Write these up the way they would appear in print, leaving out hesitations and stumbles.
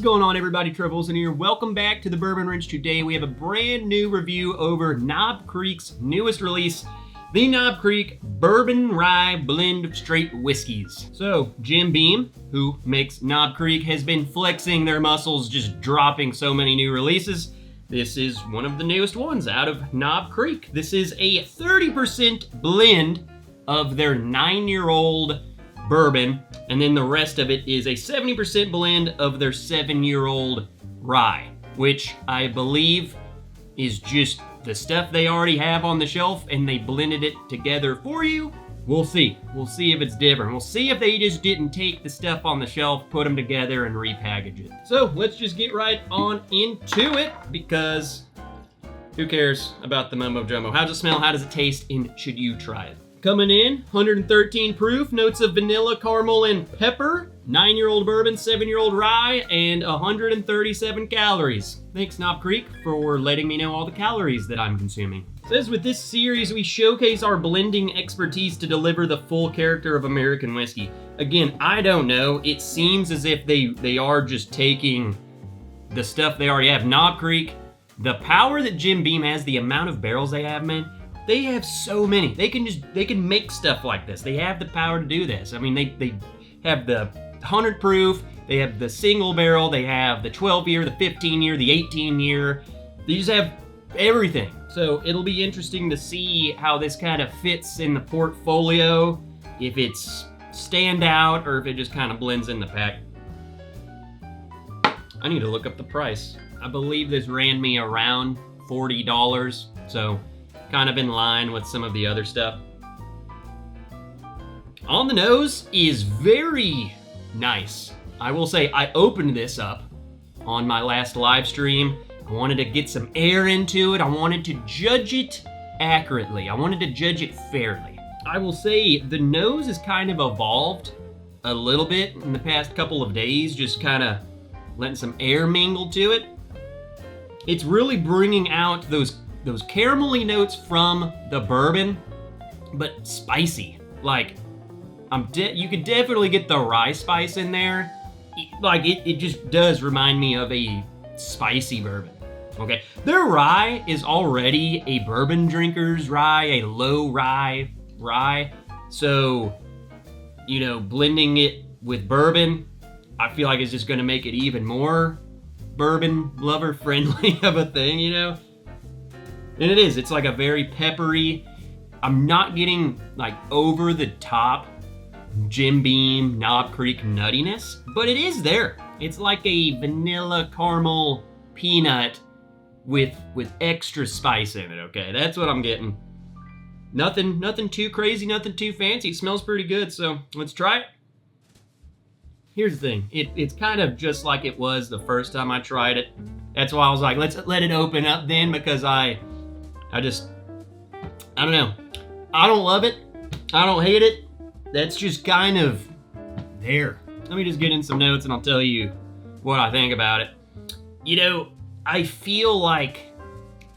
going on, everybody? Trevor Wilson here. Welcome back to the Bourbon Ranch. Today we have a brand new review over Knob Creek's newest release, the Knob Creek Bourbon Rye Blend of Straight Whiskeys. So, Jim Beam, who makes Knob Creek, has been flexing their muscles, just dropping so many new releases. This is one of the newest ones out of Knob Creek. This is a 30% blend of their 9-year-old bourbon, and then the rest of it is a 70% blend of their 7-year-old rye, which I believe is just the stuff they already have on the shelf and they blended it together for you. We'll see. We'll see if it's different. We'll see if they just didn't take the stuff on the shelf, put them together, and repackage it. So let's just get right on into it, because who cares about the mumbo jumbo? How does it smell? How does it taste? And should you try it? Coming in, 113 proof, notes of vanilla, caramel, and pepper. 9-year-old bourbon, 7-year-old rye, and 137 calories. Thanks, Knob Creek, for letting me know all the calories that I'm consuming. It says with this series, we showcase our blending expertise to deliver the full character of American whiskey. Again, I don't know. It seems as if they are just taking the stuff they already have. Knob Creek, the power that Jim Beam has, the amount of barrels they have, man. They have so many. They can make stuff like this. They have the power to do this. I mean, they have the 100 proof, they have the single barrel, they have the 12-year, the 15-year, the 18-year. They just have everything. So it'll be interesting to see how this kind of fits in the portfolio, if it's standout or if it just kind of blends in the pack. I need to look up the price. I believe this ran me around $40, so kind of in line with some of the other stuff. On the nose is very nice. I will say I opened this up on my last live stream. I wanted to get some air into it. I wanted to judge it accurately. I wanted to judge it fairly. I will say the nose has kind of evolved a little bit in the past couple of days, just kind of letting some air mingle to it. It's really bringing out those caramelly notes from the bourbon, but spicy. Like, you could definitely get the rye spice in there. It just does remind me of a spicy bourbon. Okay, their rye is already a bourbon drinker's rye, a low rye. So, blending it with bourbon, I feel like it's just gonna make it even more bourbon lover friendly of a thing, And it is. It's like a very peppery. I'm not getting like over the top Jim Beam, Knob Creek nuttiness, but it is there. It's like a vanilla caramel peanut with extra spice in it. Okay, that's what I'm getting. Nothing too crazy, nothing too fancy. It smells pretty good, so let's try it. Here's the thing. It's kind of just like it was the first time I tried it. That's why I was like, let's let it open up then, because I don't know. I don't love it. I don't hate it. That's just kind of there. Let me just get in some notes and I'll tell you what I think about it. I feel like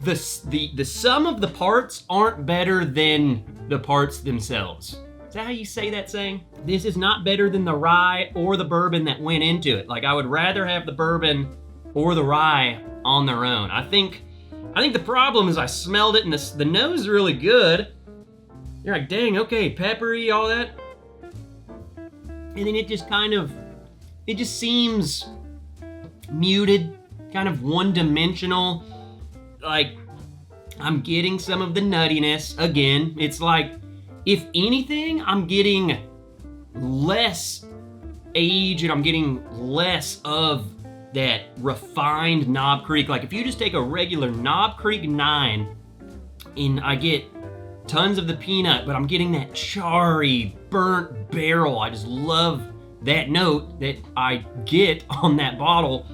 the sum of the parts aren't better than the parts themselves. Is that how you say that saying? This is not better than the rye or the bourbon that went into it. Like, I would rather have the bourbon or the rye on their own. I think the problem is I smelled it and the nose is really good. You're like, dang, okay, peppery, all that. And then it just seems muted, kind of one-dimensional. Like, I'm getting some of the nuttiness. Again, it's like, if anything, I'm getting less age and I'm getting less of that refined Knob Creek. Like, if you just take a regular Knob Creek 9 and I get tons of the peanut, but I'm getting that charry, burnt barrel. I just love that note that I get on that bottle.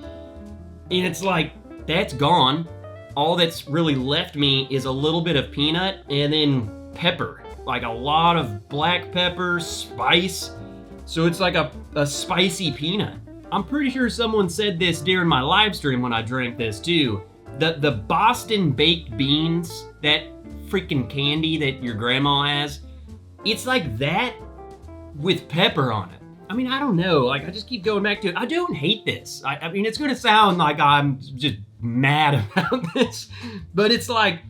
And it's like, that's gone. All that's really left me is a little bit of peanut and then pepper. Like a lot of black pepper, spice. So it's like a spicy peanut. I'm pretty sure someone said this during my live stream when I drank this too. The Boston baked beans, that freaking candy that your grandma has, it's like that with pepper on it. I mean, I don't know. Like, I just keep going back to it. I don't hate this. I mean, it's gonna sound like I'm just mad about this, but it's like,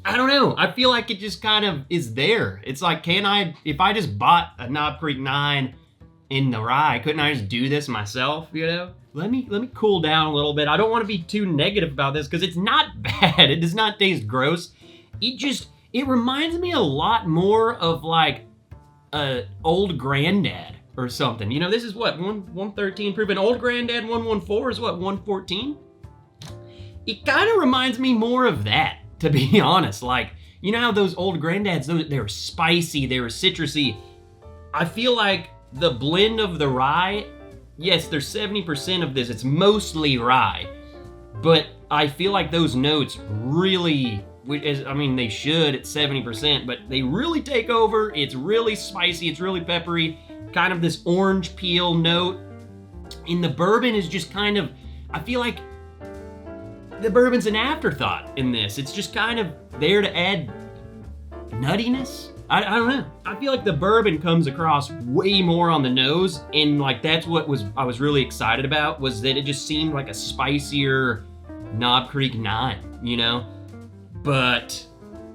I don't know. I feel like it just kind of is there. It's like, if I just bought a Knob Creek 9 in the rye, couldn't I just do this myself, you know? Let me cool down a little bit. I don't want to be too negative about this because it's not bad. It does not taste gross. It reminds me a lot more of like a old granddad or something. You know, this is what, 113 proof. An old granddad 114 is what, 114? It kind of reminds me more of that, to be honest. Like, you know how those old granddads, they were spicy, they were citrusy. I feel like the blend of the rye, yes, there's 70% of this, it's mostly rye, but I feel like those notes really, I mean, they should at 70%, but they really take over. It's really spicy, it's really peppery, kind of this orange peel note. And the bourbon is just kind of, I feel like the bourbon's an afterthought in this. It's just kind of there to add nuttiness. I don't know. I feel like the bourbon comes across way more on the nose, and like that's what I was really excited about, was that it just seemed like a spicier Knob Creek 9, you know? But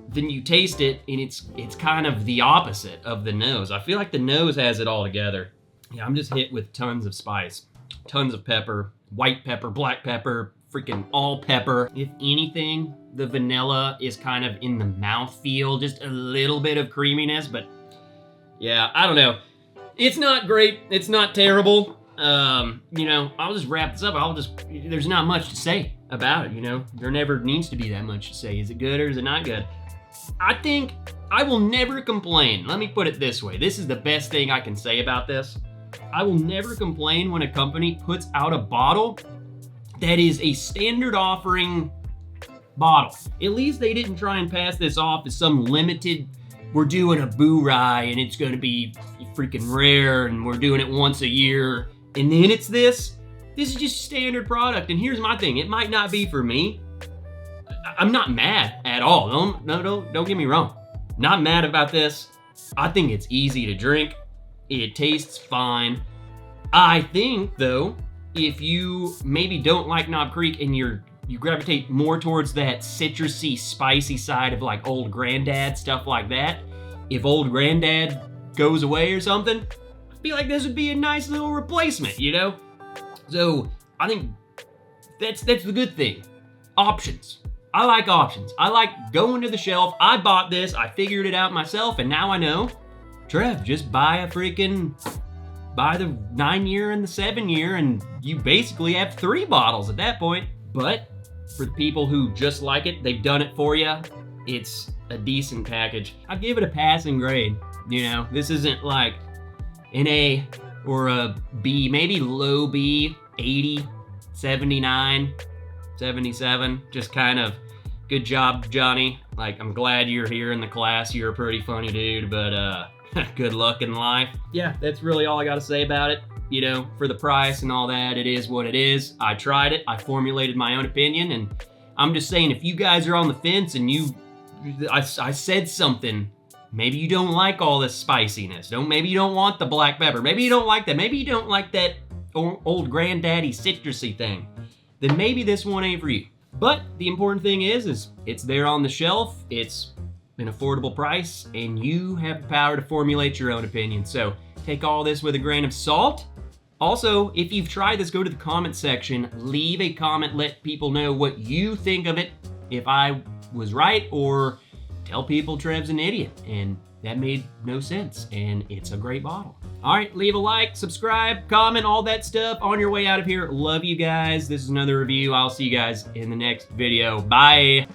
then you taste it, and it's kind of the opposite of the nose. I feel like the nose has it all together. Yeah, I'm just hit with tons of spice, tons of pepper, white pepper, black pepper, freaking all pepper. If anything, the vanilla is kind of in the mouthfeel, just a little bit of creaminess, but yeah, I don't know. It's not great, it's not terrible. You know, I'll just wrap this up. There's not much to say about it, you know? There never needs to be that much to say. Is it good or is it not good? I think I will never complain. Let me put it this way. This is the best thing I can say about this. I will never complain when a company puts out a bottle that is a standard offering bottle. At least they didn't try and pass this off as some limited, we're doing a boo rye and it's gonna be freaking rare and we're doing it once a year. And then it's this. This is just standard product. And here's my thing, it might not be for me. I'm not mad at all. Don't get me wrong. Not mad about this. I think it's easy to drink. It tastes fine. I think though, if you maybe don't like Knob Creek and you gravitate more towards that citrusy, spicy side of like old granddad, stuff like that, if old granddad goes away or something, I feel like this would be a nice little replacement, you know? So I think that's the good thing. Options. I like options. I like going to the shelf. I bought this, I figured it out myself, and now I know, Trev, just buy the 9-year and the 7-year, and you basically have 3 bottles at that point. But for the people who just like it, they've done it for you, it's a decent package. I'd give it a passing grade. You know, this isn't like an A or a B, maybe low B, 80, 79, 77, just kind of good job, Johnny. Like, I'm glad you're here in the class. You're a pretty funny dude, but good luck in life. Yeah, that's really all I gotta say about it. You know, for the price and all that, it is what it is. I tried it, I formulated my own opinion, and I'm just saying, if you guys are on the fence and I said something, maybe you don't like all this spiciness. Maybe you don't want the black pepper. Maybe you don't like that. Maybe you don't like that old granddaddy citrusy thing. Then maybe this one ain't for you. But the important thing is it's there on the shelf. It's an affordable price, and you have the power to formulate your own opinion. So take all this with a grain of salt. Also, if you've tried this, go to the comment section, leave a comment, let people know what you think of it, if I was right, or tell people Trev's an idiot and that made no sense and it's a great bottle. All right, leave a like, subscribe, comment, all that stuff on your way out of here. Love you guys. This is another review. I'll see you guys in the next video. Bye.